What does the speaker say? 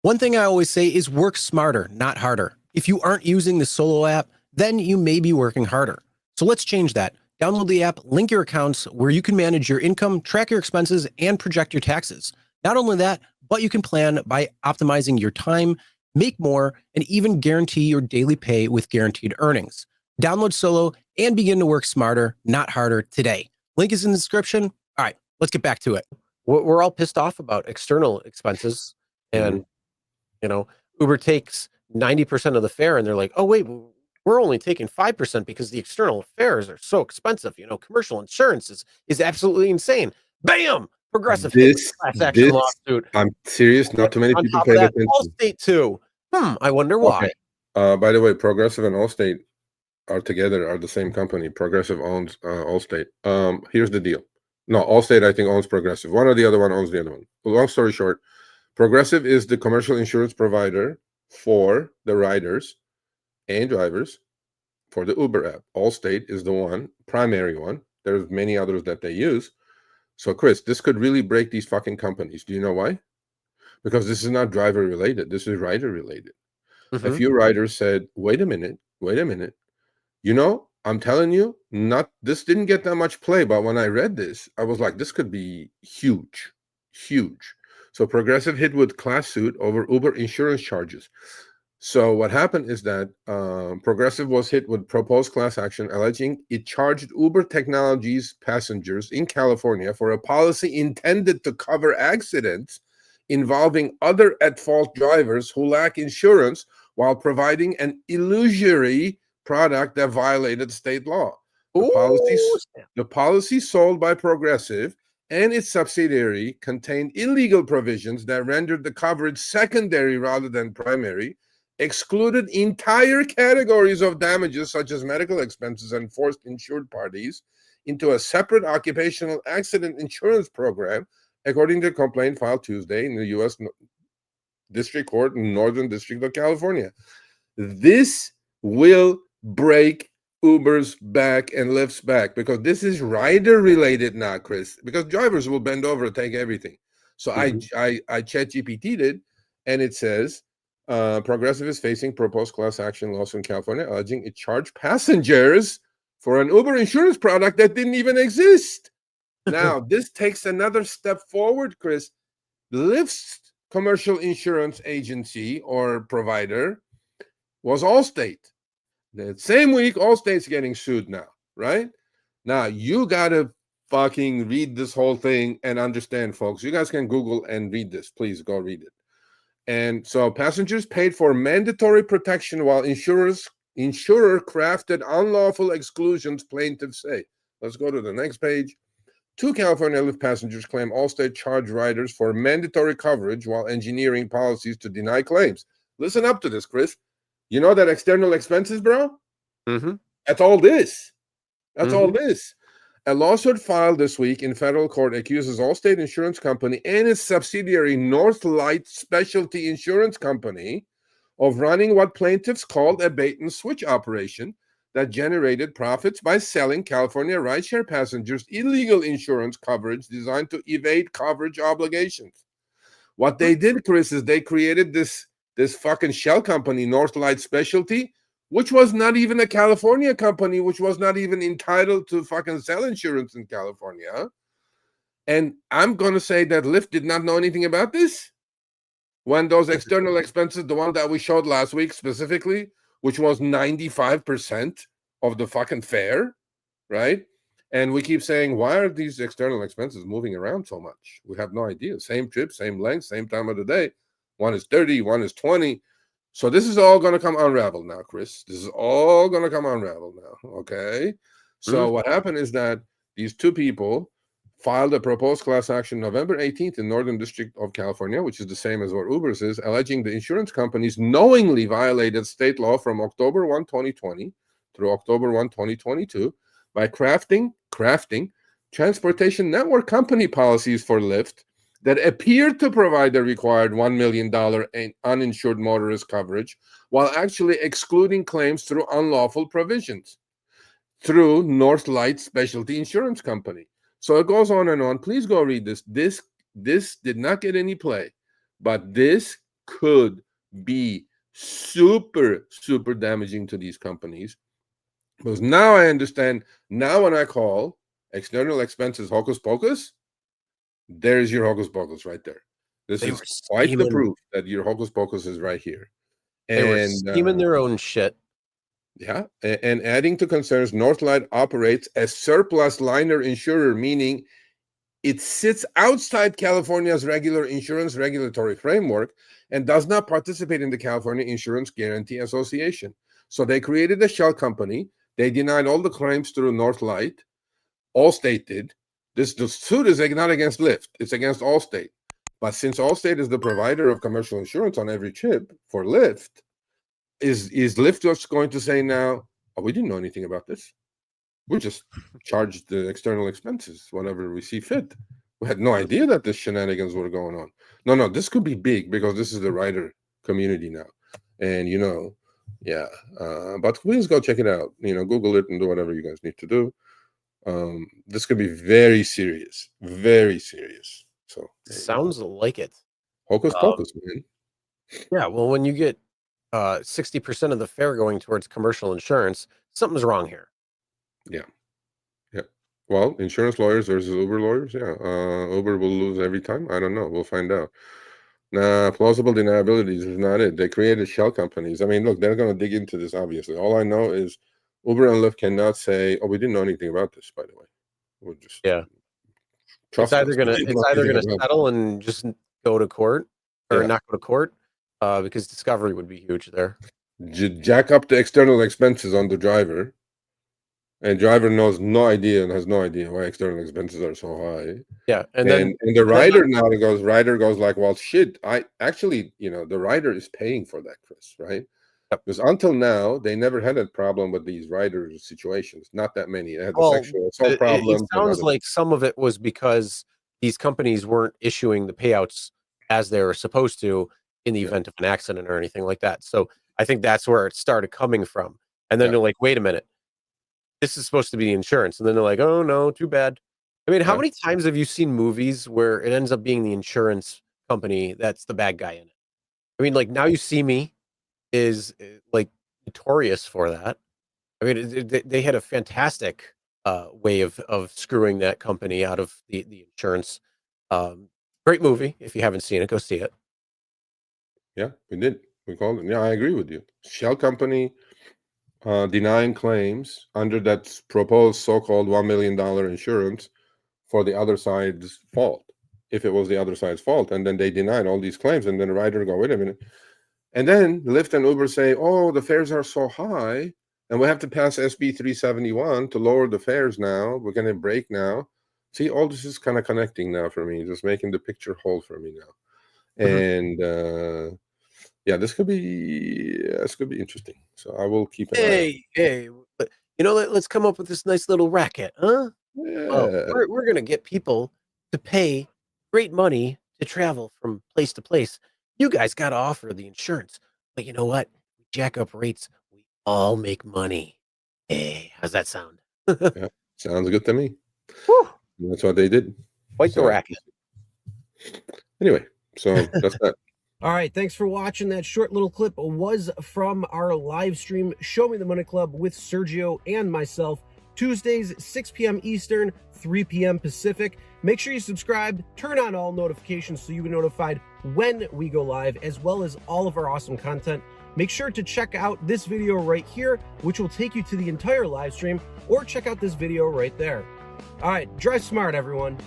One thing I always say is work smarter, not harder. If you aren't using the Solo app, then you may be working harder. So let's change that. Download the app, link your accounts where you can manage your income, track your expenses, and project your taxes. Not only that, but you can plan by optimizing your time, make more, and even guarantee your daily pay with guaranteed earnings. Download Solo and begin to work smarter, not harder today. Link is in the description. All right, let's get back to it. We're all pissed off about external expenses, and Uber takes 90% of the fare, and they're like, oh, wait, we're only taking 5% because the external fares are so expensive. Commercial insurance is absolutely insane. Bam! Progressive hit with class action lawsuit. I'm serious. Not too many On people top pay of that, attention. Allstate too. I wonder why. Okay. By the way, Progressive and Allstate are the same company. Progressive owns Allstate. Here's the deal. No, Allstate, I think, owns Progressive. One or the other one owns the other one. Long story short, Progressive is the commercial insurance provider for the riders and drivers for the Uber app. Allstate is the primary one. There's many others that they use. So, Chris, this could really break these fucking companies. Do you know why? Because this is not driver related. This is rider related. A few riders said, wait a minute. I'm telling you, this didn't get that much play, but when I read this, I was like, this could be huge. So Progressive hit with class suit over Uber insurance charges. So what happened is that Progressive was hit with proposed class action alleging it charged Uber Technologies passengers in California for a policy intended to cover accidents involving other at-fault drivers who lack insurance while providing an illusory product that violated state law. The policy sold by Progressive and its subsidiary contained illegal provisions that rendered the coverage secondary rather than primary, excluded entire categories of damages such as medical expenses and forced insured parties into a separate occupational accident insurance program, according to a complaint filed Tuesday in the U.S. District Court in Northern District of California. This will break Uber's back and Lyft's back because this is rider related now, Chris, because drivers will bend over and take everything. So I chat GPT'd it, and it says Progressive is facing proposed class action lawsuit in California alleging it charged passengers for an Uber insurance product that didn't even exist. Now, this takes another step forward, Chris. Lyft's commercial insurance agency or provider was Allstate. The same week, Allstate's getting sued now, right? Now, you got to fucking read this whole thing and understand, folks. You guys can Google and read this. Please go read it. And so passengers paid for mandatory protection while insurer crafted unlawful exclusions, plaintiffs say. Let's go to the next page. 2 California Lyft passengers claim Allstate charged riders for mandatory coverage while engineering policies to deny claims. Listen up to this, Chris. You know that external expenses, bro? That's all this. All this. A lawsuit filed this week in federal court accuses Allstate Insurance Company and its subsidiary Northlight Specialty Insurance Company of running what plaintiffs called a bait-and-switch operation that generated profits by selling California rideshare passengers illegal insurance coverage designed to evade coverage obligations. What they did, Chris, is they created this fucking shell company, Northlight Specialty, which was not even a California company, which was not even entitled to fucking sell insurance in California. And I'm going to say that Lyft did not know anything about this. When those external expenses, the one that we showed last week specifically, which was 95% of the fucking fare, right? And we keep saying, why are these external expenses moving around so much? We have no idea. Same trip, same length, same time of the day. One is 30, one is 20. So this is all going to come unraveled now, Chris. This is all going to come unraveled now, okay? So what happened is that these two people filed a proposed class action November 18th in Northern District of California, which is the same as what Uber's is, alleging the insurance companies knowingly violated state law from October 1, 2020 through October 1, 2022 by crafting transportation network company policies for Lyft that appeared to provide the required $1 million uninsured motorist coverage while actually excluding claims through unlawful provisions through Northlight Specialty Insurance Company. So it goes on and on. Please go read this. This did not get any play, but this could be super, super damaging to these companies. Because now I understand, now when I call external expenses hocus pocus, there's your hocus pocus right there. This They is were quite the scheming. proof that your hocus pocus is right here. They were And scheming their own shit. yeah, and adding to concerns, Northlight operates a surplus liner insurer, meaning it sits outside California's regular insurance regulatory framework and does not participate in the California Insurance Guarantee Association. So they created a shell company. They denied all the claims through Northlight. Allstate did. The suit is not against Lyft. It's against Allstate. But since Allstate is the provider of commercial insurance on every trip for Lyft, is Lyft just going to say now, oh, we didn't know anything about this? We just charged the external expenses whenever we see fit. We had no idea that the shenanigans were going on. No, this could be big because this is the rider community now. And, yeah. But please go check it out. Google it and do whatever you guys need to do. This could be very serious. Very serious. So Sounds like it. Hocus pocus, man. Yeah, well, when you get 60% of the fare going towards commercial insurance, something's wrong here. Yeah. Well, insurance lawyers versus Uber lawyers. Yeah. Uber will lose every time. I don't know. We'll find out. Nah, plausible deniability is not it. They created shell companies. I mean, look, they're going to dig into this, obviously. All I know is Uber and Lyft cannot say, oh, we didn't know anything about this, by the way. We'll just trust It's either us. gonna settle and just go to court or not go to court, because discovery would be huge there. Jack up the external expenses on the driver. And driver has no idea why external expenses are so high. Yeah, and the rider goes like, well, shit. I actually, the rider is paying for that, Chris, right? Yep. Because until now, they never had a problem with these rider situations. Not that many. They had the sexual assault problem. It sounds like some of it was because these companies weren't issuing the payouts as they were supposed to in the event of an accident or anything like that. So I think that's where it started coming from. And then they're like, wait a minute. This is supposed to be insurance. And then they're like, oh, no, too bad. I mean, how many times have you seen movies where it ends up being the insurance company that's the bad guy in it? I mean, like, Now You See Me is like notorious for that. I mean, they had a fantastic way of screwing that company out of the insurance. Great movie. If you haven't seen it, go see it. Yeah, we did. We called it. Yeah, I agree with you. Shell company denying claims under that proposed so-called $1 million insurance for the other side's fault, if it was the other side's fault. And then they denied all these claims. And then the rider go, wait a minute. And then Lyft and Uber say, oh, the fares are so high, and we have to pass SB 371 to lower the fares now. We're going to break now. See, all this is kind of connecting now for me, just making the picture whole for me now. And yeah, this could be interesting. So I will keep an eye. Hey, let's come up with this nice little racket, huh? Yeah. Well, we're gonna get people to pay great money to travel from place to place. You guys got to offer the insurance, but you know what? Jack up rates, we all make money. Hey, how's that sound? Yeah, sounds good to me. Whew. That's what they did. Quite the racket. Anyway, so that's that. All right, thanks for watching. That short little clip was from our live stream, Show Me the Money Club with Sergio and myself, Tuesdays, 6 p.m. Eastern, 3 p.m. Pacific. Make sure you subscribe, turn on all notifications so you get notified when we go live, as well as all of our awesome content. Make sure to check out this video right here, which will take you to the entire live stream, or check out this video right there. All right, drive smart, everyone.